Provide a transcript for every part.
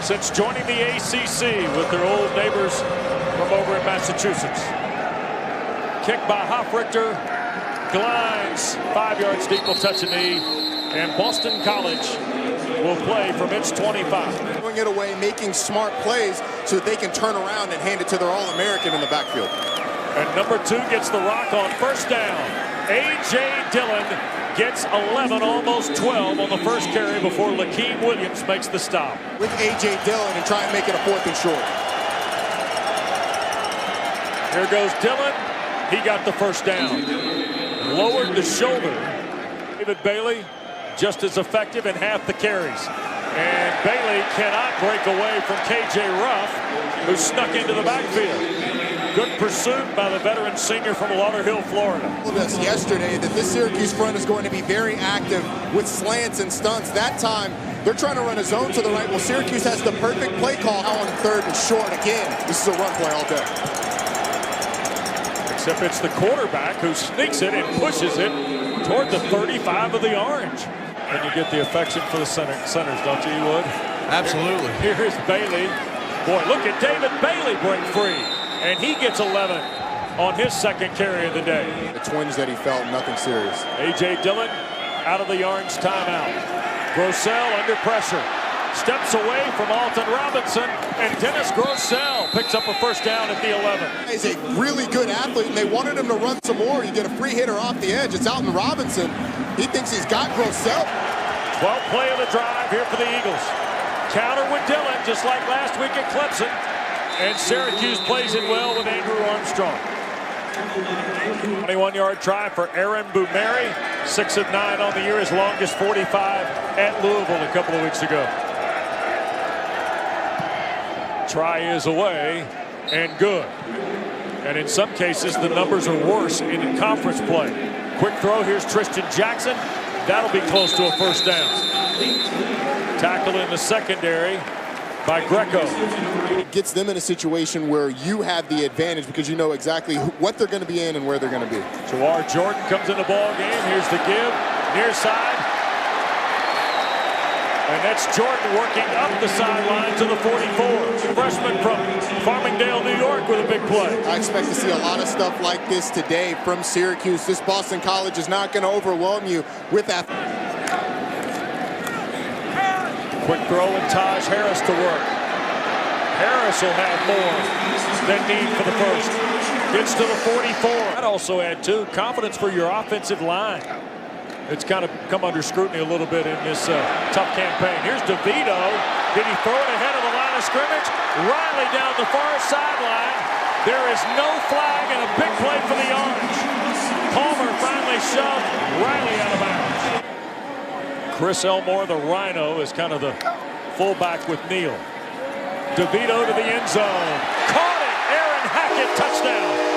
since joining the ACC with their old neighbors from over in Massachusetts. Kick by Hoffrichter, glinds 5 yards deep, will touch a knee, and Boston College will play from its 25. Throwing it away, making smart plays so that they can turn around and hand it to their All-American in the backfield. And number 2 gets the rock on first down. A.J. Dillon gets 11, almost 12 on the first carry before Lakeem Williams makes the stop. With A.J. Dillon and try and make it a 4th and short. Here goes Dillon. He got the first down. Lowered the shoulder. David Bailey just as effective in half the carries. And Bailey cannot break away from K.J. Ruff, who snuck into the backfield. Good pursuit by the veteran senior from Lauderhill, Florida. Told us yesterday that this Syracuse front is going to be very active with slants and stunts. That time, they're trying to run a zone to the right. Well, Syracuse has the perfect play call now on 3rd and short. Again, this is a run play all day. Except it's the quarterback who sneaks it and pushes it toward the 35 of the Orange. And you get the affection for the centers, don't you, Wood? Absolutely. Here's Bailey. Boy, look at David Bailey break free. And he gets 11 on his 2nd carry of the day. The twinge that he felt, nothing serious. A.J. Dillon out of the Orange timeout. Grosel under pressure. Steps away from Alton Robinson, and Dennis Grosel picks up a first down at the 11. He's a really good athlete, and they wanted him to run some more. You get a free hitter off the edge. It's Alton Robinson. He thinks he's got Grosel. 12th play of the drive here for the Eagles. Counter with Dillon, just like last week at Clemson. And Syracuse plays it well with Andrew Armstrong. 21-yard try for Aaron Boumeri. 6 of 9 on the year, his longest 45 at Louisville a couple of weeks ago. Try is away and good. And in some cases, the numbers are worse in conference play. Quick throw, here's Tristan Jackson. That'll be close to a first down. Tackle in the secondary by Greco. It gets them in a situation where you have the advantage because you know exactly what they're going to be in and where they're going to be. Jawar Jordan comes in the ball game. Here's the give, near side. And that's Jordan working up the sideline to the 44. Freshman from Farmingdale, New York with a big play. I expect to see a lot of stuff like this today from Syracuse. This Boston College is not going to overwhelm you with that. Quick throw and Taj Harris to work. Harris will have more than need for the first. Gets to the 44. That also add to confidence for your offensive line. It's kind of come under scrutiny a little bit in this tough campaign. Here's DeVito. Did he throw it ahead of the line of scrimmage? Riley down the far sideline. There is no flag and a big play for the Orange. Palmer finally shoved Riley out of bounds. Chris Elmore, the Rhino, is kind of the fullback with Neal. DeVito to the end zone. Caught it! Aaron Hackett, touchdown.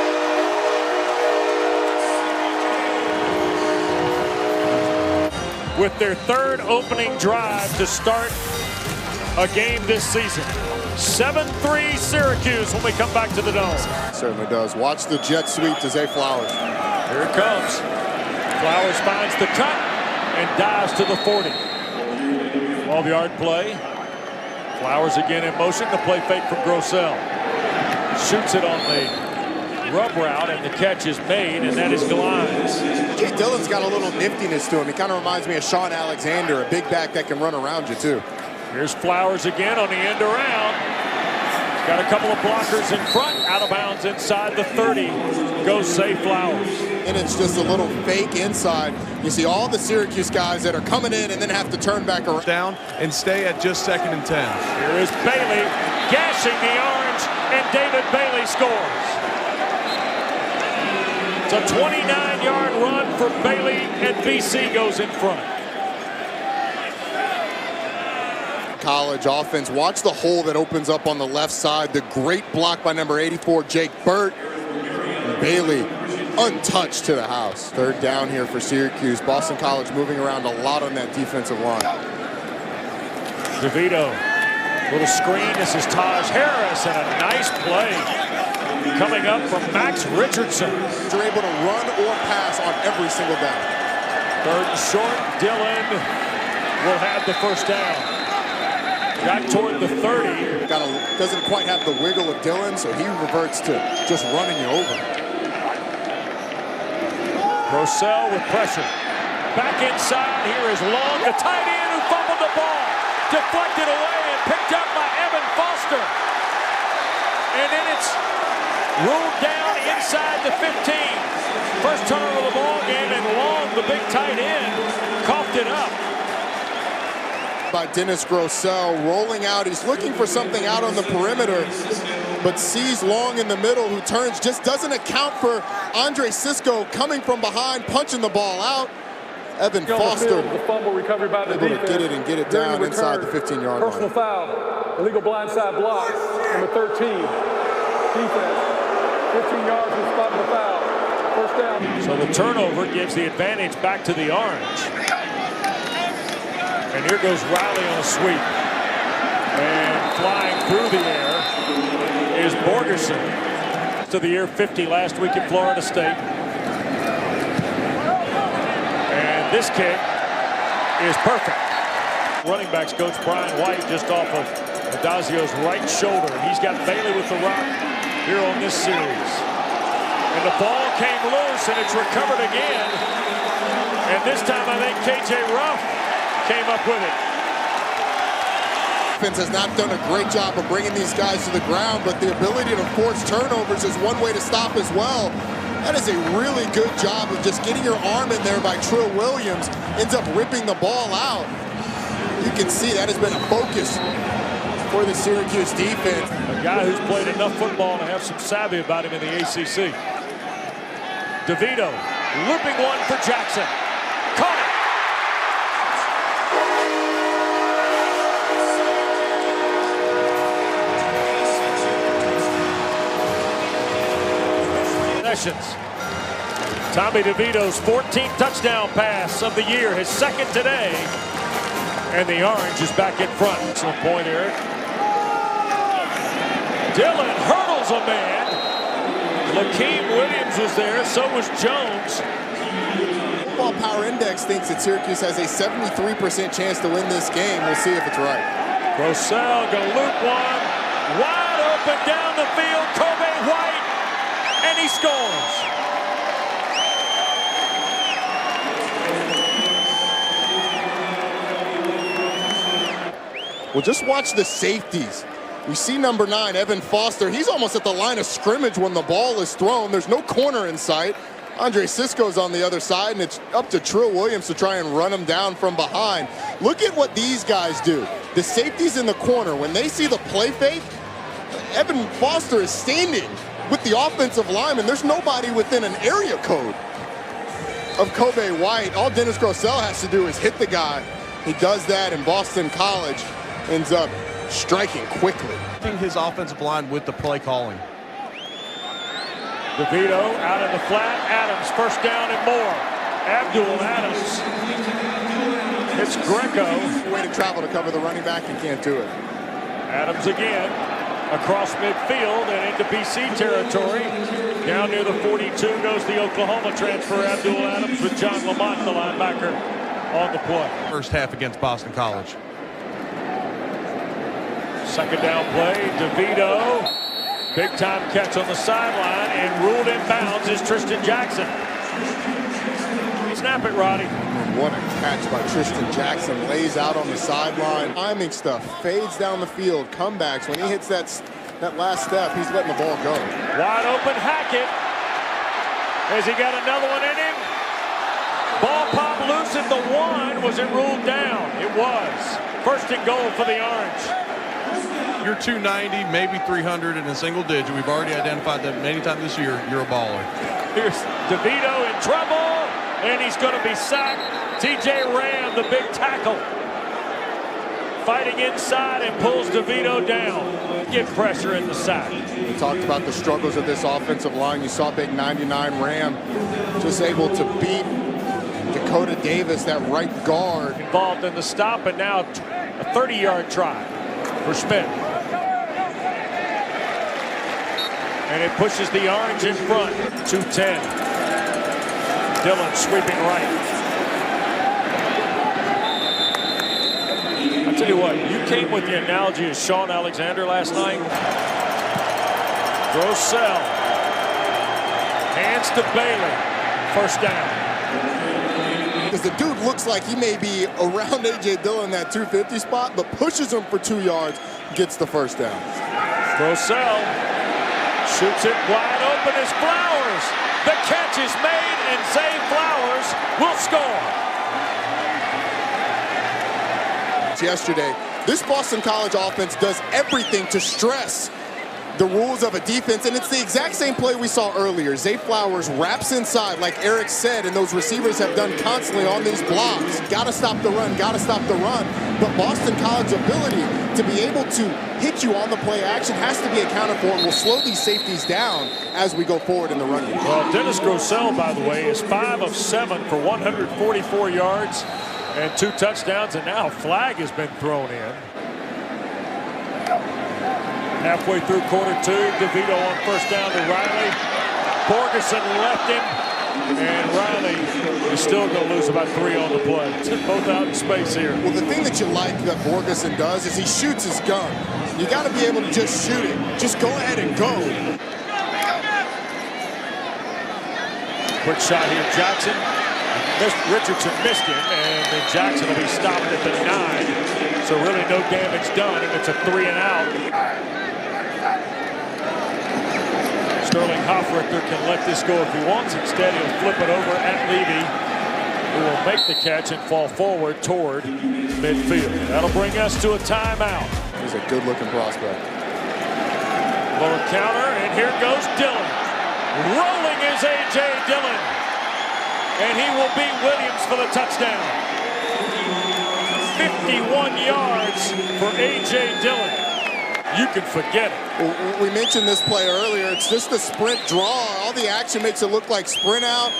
With their 3rd opening drive to start a game this season. 7-3 Syracuse when we come back to the Dome. Certainly does. Watch the jet sweep to Zay Flowers. Here it comes. Flowers finds the cut and dives to the 40. 12-yard play. Flowers again in motion. The play fake from Grosel. Shoots it on the rub route, and the catch is made, and that is Glines. J. Dillon's got a little niftiness to him. He kind of reminds me of Sean Alexander, a big back that can run around you, too. Here's Flowers again on the end around. Got a couple of blockers in front. Out of bounds inside the 30. Goes Zay Flowers. And it's just a little fake inside. You see all the Syracuse guys that are coming in and then have to turn back around. Down and stay at just 2nd and 10. Here is Bailey gashing the Orange, and David Bailey scores. It's a 29-yard run for Bailey, and BC goes in front. College offense. Watch the hole that opens up on the left side. The great block by number 84, Jake Burt. And Bailey untouched to the house. 3rd down here for Syracuse. Boston College moving around a lot on that defensive line. DeVito, little screen. This is Taj Harris, and a nice play coming up from Max Richardson. You're able to run or pass on every single down. 3rd and short. Dillon will have the first down. Got toward the 30. Doesn't quite have the wiggle of DIllon, so he reverts to just running you over. Grosel with pressure. Back inside. Here is Long, the tight end who fumbled the ball. Deflected away and picked up by Evan Foster. And then it's ruled down inside the 15. First turnover of the ball game, and Long, the big tight end, coughed it up. By Dennis Grosel rolling out. He's looking for something out on the perimeter, but sees Long in the middle, who turns, just doesn't account for Andre Cisco coming from behind, punching the ball out. Evan Foster the fumble recovery by the able defense. to get it and get it down inside the 15-yard line. Personal foul, illegal blindside block, number 13. Defense, 15 yards from the spot of the foul. First down. So the turnover gives the advantage back to the Orange. And here goes Riley on a sweep. And flying through the air is Borgerson. To the year 50 last week at Florida State. And this kick is perfect. Running backs coach Brian White just off of Adazio's right shoulder. He's got Bailey with the rock here on this series. And the ball came loose and it's recovered again. And this time I think KJ Ruff came up with it. Defense has not done a great job of bringing these guys to the ground, but the ability to force turnovers is one way to stop as well. That is a really good job of just getting your arm in there by Trill Williams. Ends up ripping the ball out. You can see that has been a focus for the Syracuse defense. A guy who's played enough football to have some savvy about him in the ACC. DeVito looping one for Jackson. Caught it. Tommy DeVito's 14th touchdown pass of the year, his second today. And the Orange is back in front. Excellent point, Eric. DIllon hurdles a man. Lakeem Williams was there, so was Jones. Football Power Index thinks that Syracuse has a 73% chance to win this game. We'll see if it's right. Grosel gonna loop one. Wide open down the field, Kobe White. And he scores. Well, just watch the safeties. We see number 9, Evan Foster. He's almost at the line of scrimmage when the ball is thrown. There's no corner in sight. Andre Cisco's on the other side, and it's up to Trill Williams to try and run him down from behind. Look at what these guys do. The safeties in the corner, when they see the play fake, Evan Foster is standing with the offensive lineman. There's nobody within an area code of Kobe White. All Dennis Grosel has to do is hit the guy. He does that in Boston College, ends up striking quickly. His offensive line with the play calling. DeVito out in the flat. Adams first down and more. Abdul Adams hits Greco. Way to travel to cover the running back, and can't do it. Adams again across midfield and into BC territory. Down near the 42 goes the Oklahoma transfer, Abdul Adams, with John Lamont, the linebacker, on the play. First half against Boston College. Second down play, DeVito. Big time catch on the sideline, and ruled in bounds is Tristan Jackson. Snap it, Roddy. And what a catch by Tristan Jackson. Lays out on the sideline. Timing stuff, fades down the field, comebacks. When he hits that last step, he's letting the ball go. Wide open Hackett. Has he got another one in him? Ball pop loose at the 1. Was it ruled down? It was. First and goal for the Orange. You're 290, maybe 300 in a single digit. We've already identified that many times this year. You're a baller. Here's DeVito in trouble, and he's going to be sacked. T.J. Ram, the big tackle, fighting inside and pulls DeVito down. Get pressure in the sack. We talked about the struggles of this offensive line. You saw big 99 Ram just able to beat Dakota Davis, that right guard. Involved in the stop, and now a 30-yard try for Schmidt. And it pushes the Orange in front. 2-10. DIllon sweeping right. I tell tell you what, you came with the analogy of Sean Alexander last night. Grosel. Hands to Bailey. First down. Because the dude looks like he may be around A.J. Dillon, that 250 spot, but pushes him for 2 yards, gets the first down. Grosel shoots it wide open as Flowers. The catch is made, and Zay Flowers will score. Yesterday, this Boston College offense does everything to stress the rules of a defense, and it's the exact same play we saw earlier. Zay Flowers wraps inside, like Eric said, and those receivers have done constantly on these blocks. Gotta stop the run, gotta stop the run. But Boston College's ability to be able to hit you on the play action has to be accounted for, and will slow these safeties down as we go forward in the run game. Well, Dennis Grosel, by the way, is 5 of 7 for 144 yards and 2 touchdowns, and now a flag has been thrown in. Halfway through quarter 2, DeVito on first down to Riley. Borgeson left him, and Riley is still going to lose about 3 on the play. Both out in space here. Well, the thing that you like that Borgeson does is he shoots his gun. You got to be able to just shoot it. Just go ahead and go. Quick shot here, Jackson. Richardson missed him, and then Jackson will be stopped at the 9. So really no damage done, and it's a 3 and out. Sterling Hoffrichter can let this go if he wants. Instead, he'll flip it over at Levy, who will make the catch and fall forward toward midfield. That'll bring us to a timeout. He's a good-looking prospect. Little counter, and here goes Dillon. Rolling is A.J. Dillon. And he will beat Williams for the touchdown. 51 yards for A.J. Dillon. You can forget it. Well, we mentioned this play earlier. It's just a sprint draw. All the action makes it look like sprint out.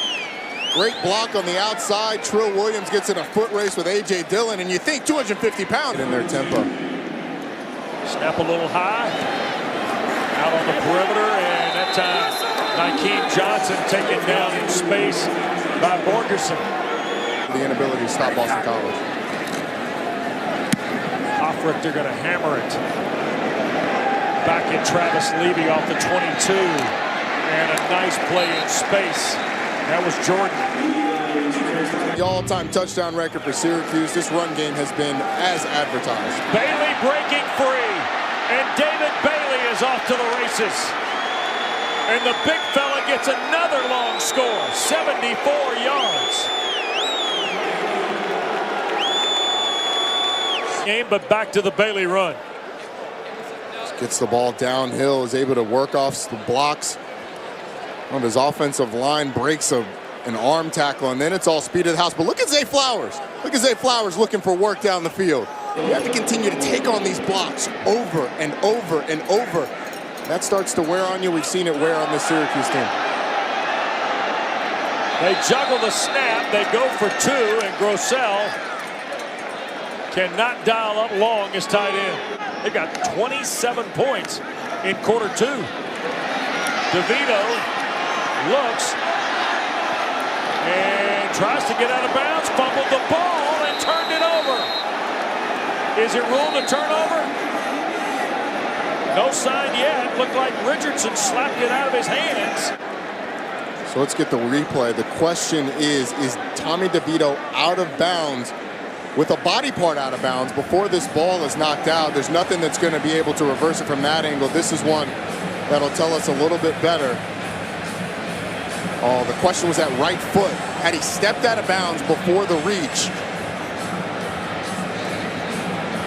Great block on the outside. Trill Williams gets in a foot race with A.J. Dillon, and you think 250 pounds in their tempo. Snap a little high. Out on the perimeter, and that time, Nykeem Johnson taken down in space by Borgeson. The inability to stop Boston College. Hoffrichter going to hammer it. Back at Travis Levy off the 22. And a nice play in space. That was Jordan. The all-time touchdown record for Syracuse. This run game has been as advertised. Bailey breaking free. And David Bailey is off to the races. And the big fella gets another long score. 74 yards. Game, but back to the Bailey run. Gets the ball downhill, is able to work off the blocks. On his offensive line, breaks an arm tackle, and then it's all speed of the house. But look at Zay Flowers. Look at Zay Flowers looking for work down the field. You have to continue to take on these blocks over and over and over. That starts to wear on you. We've seen it wear on this Syracuse team. They juggle the snap. They go for 2, and Grosel cannot dial up long as tight end. They got 27 points in quarter 2. DeVito looks and tries to get out of bounds, fumbled the ball and turned it over. Is it ruled a turnover? No sign yet. Looked like Richardson slapped it out of his hands. So let's get the replay. The question is Tommy DeVito out of bounds with a body part out of bounds before this ball is knocked out? There's nothing that's going to be able to reverse it from that angle. This is one that'll tell us a little bit better. Oh, the question was at right foot. Had he stepped out of bounds before the reach?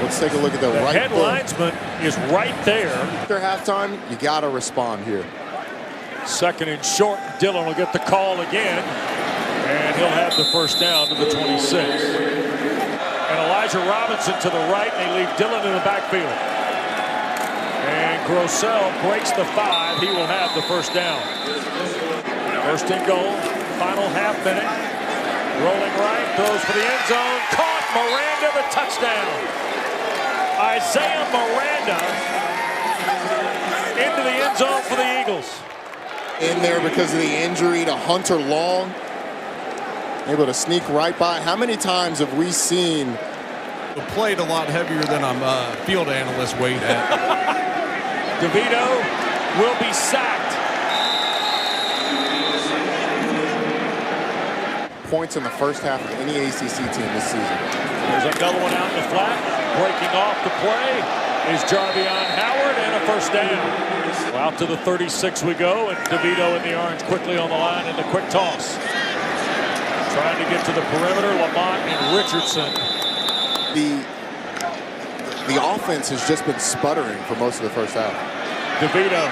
Let's take a look at the right head foot. linesman is right there. After halftime, you got to respond here. Second and short. Dillon will get the call again, and he'll have the first down to the 26. And Elijah Robinson to the right, and they leave Dillon in the backfield. And Grosel breaks the 5. He will have the first down. First and goal, final half minute. Rolling right, throws for the end zone. Caught, Miranda, the touchdown. Isaiah Miranda into the end zone for the Eagles. In there because of the injury to Hunter Long. Able to sneak right by. How many times have we seen Played a lot heavier than I'm field analyst weight at. DeVito will be sacked. Points in the first half of any ACC team this season. There's another one out in the flat. Breaking off the play is Jarvion Howard, and a first down. Well, out to the 36 we go, and DeVito in the orange quickly on the line in the quick toss. Trying to get to the perimeter, Lamont and Richardson. The offense has just been sputtering for most of the first half. DeVito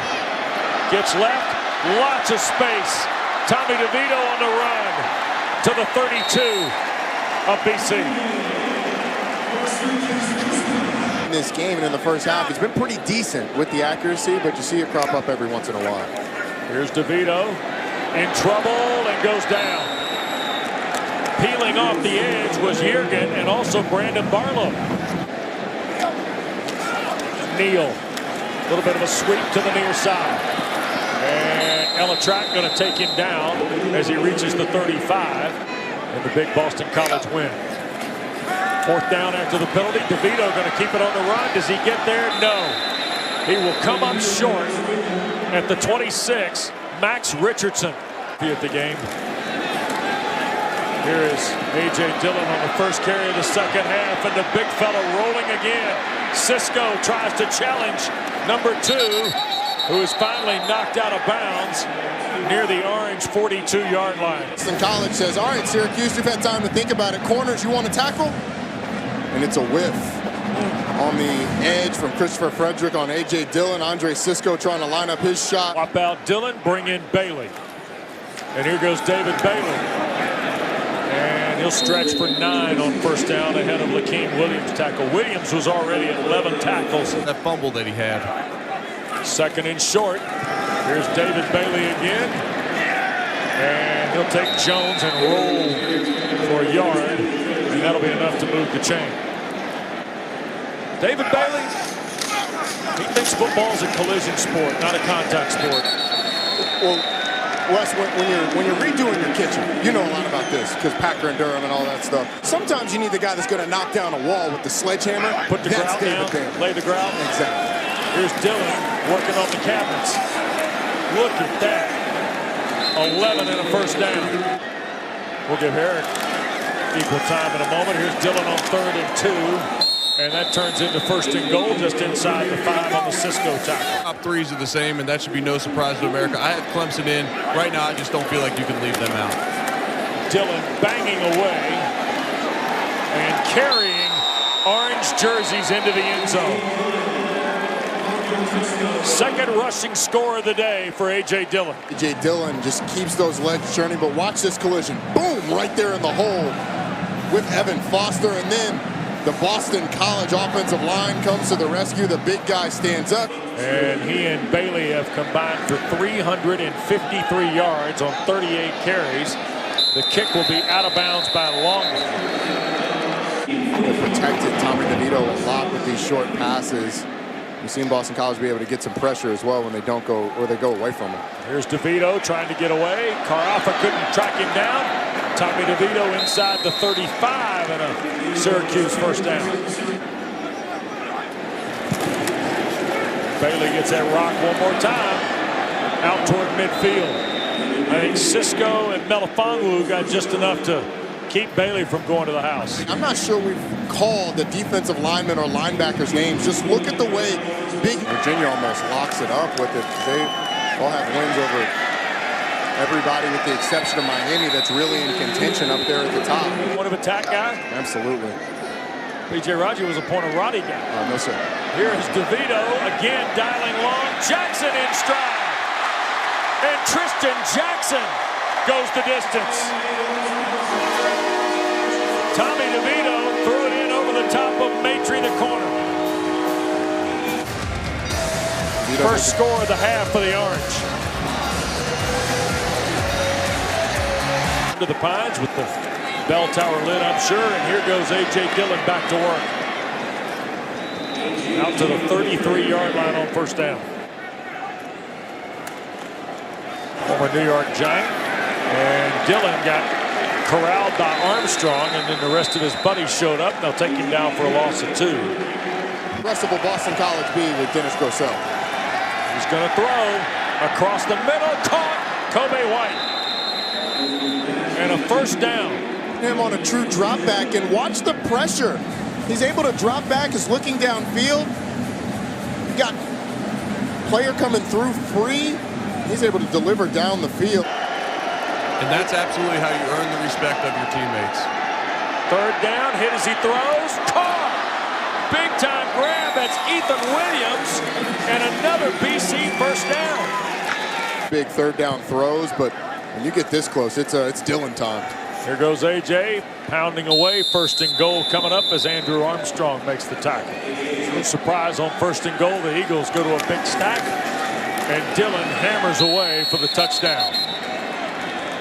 gets left, lots of space. Tommy DeVito on the run to the 32 of BC. In this game and in the first half, he's been pretty decent with the accuracy, but you see it crop up every once in a while. Here's DeVito in trouble and goes down. Peeling off the edge was Yergin and also Brandon Barlow. Neal, a little bit of a sweep to the near side. And Elitrak going to take him down as he reaches the 35. And the big Boston College win. Fourth down after the penalty. DeVito going to keep it on the run. Does he get there? No. He will come up short at the 26. Max Richardson be at the game. Here is A.J. Dillon on the first carry of the second half, and the big fella rolling again. Cisco tries to challenge number 2, who is finally knocked out of bounds near the orange 42-yard line. Boston College says, all right, Syracuse, you've had time to think about it. Corners, you want to tackle? And it's a whiff on the edge from Christopher Frederick on A.J. Dillon. Andre Cisco trying to line up his shot. Swap out Dillon, bring in Bailey. And here goes David Bailey. And he'll stretch for 9 on first down ahead of Lakeem Williams' tackle. Williams was already at 11 tackles. That fumble that he had. Second and short. Here's David Bailey again. And he'll take Jones and roll for a yard. And that'll be enough to move the chain. David Bailey, he thinks football's a collision sport, not a contact sport. Well, Wes, when you're redoing your kitchen, you know a lot about this because Packer and Durham and all that stuff. Sometimes you need the guy that's going to knock down a wall with the sledgehammer. Put the grout down, lay the grout. Exactly. Here's Dillon working on the cabinets. Look at that. 11 and a first down. We'll give Herrick equal time in a moment. Here's Dillon on 3rd and 2. And that turns into 1st and goal just inside the 5 on the Cisco tackle. Top threes are the same, and that should be no surprise to America. I had Clemson in. Right now, I just don't feel like you can leave them out. Dillon banging away and carrying orange jerseys into the end zone. Second rushing score of the day for A.J. Dillon. A.J. Dillon just keeps those legs churning, but watch this collision. Boom, right there in the hole with Evan Foster, and then the Boston College offensive line comes to the rescue. The big guy stands up. And he and Bailey have combined for 353 yards on 38 carries. The kick will be out of bounds by Longman. They protected Tommy DeVito a lot with these short passes. We've seen Boston College be able to get some pressure as well when they don't go, or they go away from him. Here's DeVito trying to get away. Carafa couldn't track him down. Tommy DeVito inside the 35 and a Syracuse first down. Bailey gets that rock one more time out toward midfield. I think Cisco and Melifonwu got just enough to keep Bailey from going to the house. I'm not sure we've called the defensive linemen or linebackers' names. Just look at the way big Virginia almost locks it up with it. They all have wins over everybody with the exception of Miami that's really in contention up there at the top. Point of attack guy? Absolutely. P.J. Rodgers was a point of Roddy guy. No, sir. Here is DeVito again dialing long. Jackson in stride. And Tristan Jackson goes the distance. Tommy DeVito threw it in over the top of Maitre, the corner. First score of the half for the Orange. To the Pines with the bell tower lit, I'm sure, and here goes A.J. Dillon back to work. Out to the 33-yard line on first down. Former New York Giant, and Dillon got corralled by Armstrong, and then the rest of his buddies showed up. They'll take him down for a loss of 2. Aggressive Boston College B with Dennis Grosel. He's going to throw across the middle. Caught. Kobe White. And a first down. Him on a true drop back, and watch the pressure. He's able to drop back, is looking downfield. Got player coming through free. He's able to deliver down the field. And that's absolutely how you earn the respect of your teammates. Third down, hit as he throws. Caught. Big time grab. That's Ethan Williams. And another BC first down. Big third down throws, but when you get this close, it's DIllon time. Here goes A.J. pounding away. First and goal coming up as Andrew Armstrong makes the tackle. No surprise on first and goal. The Eagles go to a big stack, and DIllon hammers away for the touchdown.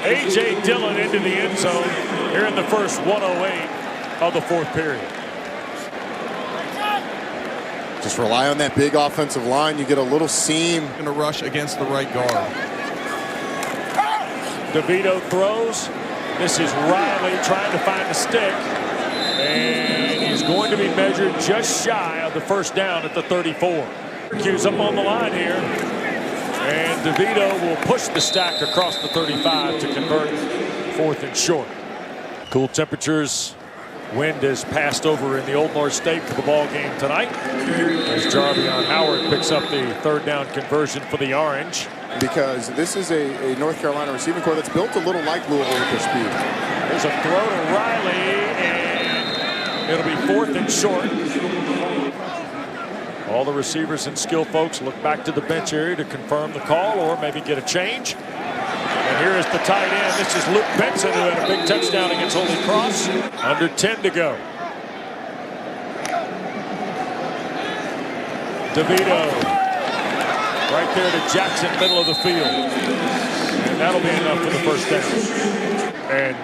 A.J. DIllon into the end zone here in the first 1:08 of the fourth period. Just rely on that big offensive line. You get a little seam. Going to rush against the right guard. DeVito throws. This is Riley trying to find the stick. And he's going to be measured just shy of the first down at the 34. Syracuse up on the line here. And DeVito will push the stack across the 35 to convert fourth and short. Cool temperatures. Wind has passed over in the Old North State for the ball game tonight as Jarvion Howard picks up the third down conversion for the Orange. Because this is a North Carolina receiving corps that's built a little like Louisville with their speed. There's a throw to Riley, and it'll be fourth and short. All the receivers and skill folks look back to the bench area to confirm the call or maybe get a change. And here is the tight end. This is Luke Benson, who had a big touchdown against Holy Cross. Under 10 to go. DeVito right there to Jackson, middle of the field. And that'll be enough for the first down. And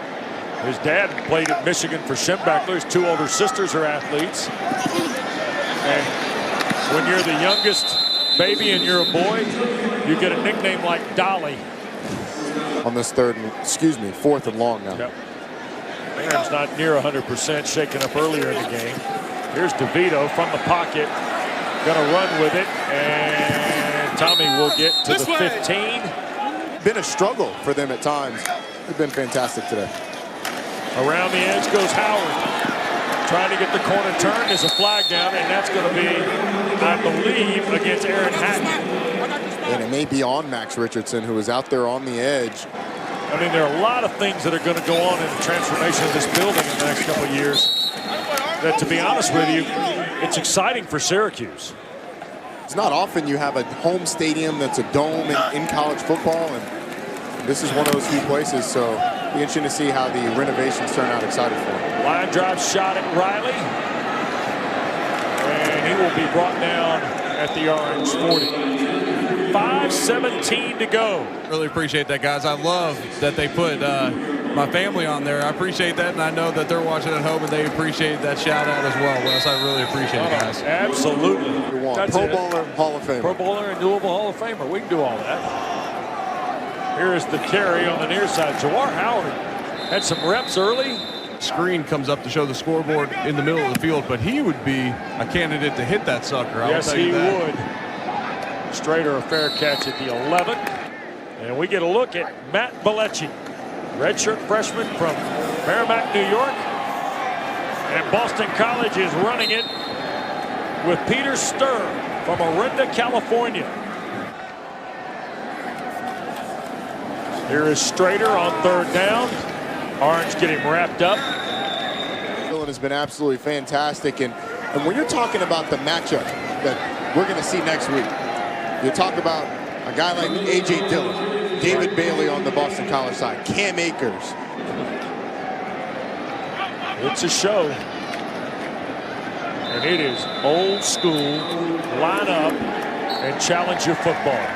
his dad played at Michigan for Schembechler. His 2 older sisters are athletes. And when you're the youngest baby and you're a boy, you get a nickname like Dolly. On this fourth and long now. Yep. Aaron's not near 100%, shaken up earlier in the game. Here's DeVito from the pocket. Gonna run with it, and Tommy will get to the 15. Been a struggle for them at times. They've been fantastic today. Around the edge goes Howard. Trying to get the corner turned. There's a flag down, and that's going to be, I believe, against Aaron Hatton. And it may be on Max Richardson, who is out there on the edge. I mean, there are a lot of things that are going to go on in the transformation of this building in the next couple of years. That, to be honest with you, it's exciting for Syracuse. It's not often you have a home stadium that's a dome in college football, and this is one of those few places, so it'll be interesting to see how the renovations turn out. Excited for him. Line drive shot at Riley, and he will be brought down at the Orange 40. 5:17 to go. Really appreciate that, guys. I love that they put my family on there. I appreciate that, and I know that they're watching at home and they appreciate that shout out as well, Wes. I really appreciate it, guys. Absolutely. That's Pro Bowler, Hall of Famer. Pro Bowler and Louisville Hall of Famer. We can do all that. Here is the carry on the near side. Jawar Howard had some reps early. Screen comes up to show the scoreboard in the middle of the field, but he would be a candidate to hit that sucker. Yes, he would. Straight or a fair catch at the 11. And we get a look at Matt Bellecci, redshirt freshman from Merrimack, New York. And Boston College is running it with Peter Sturr from Orinda, California. Here is Strader on third down. Orange get him wrapped up. DIllon has been absolutely fantastic. And when you're talking about the matchup that we're going to see next week, you talk about a guy like A.J. DIllon, David Bailey on the Boston College side, Cam Akers. It's a show. And it is old school, line up and challenge your football.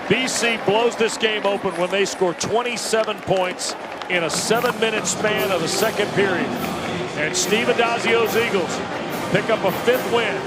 BC blows this game open when they score 27 points in a 7-minute span of the second period. And Steve Adazio's Eagles pick up a 5th win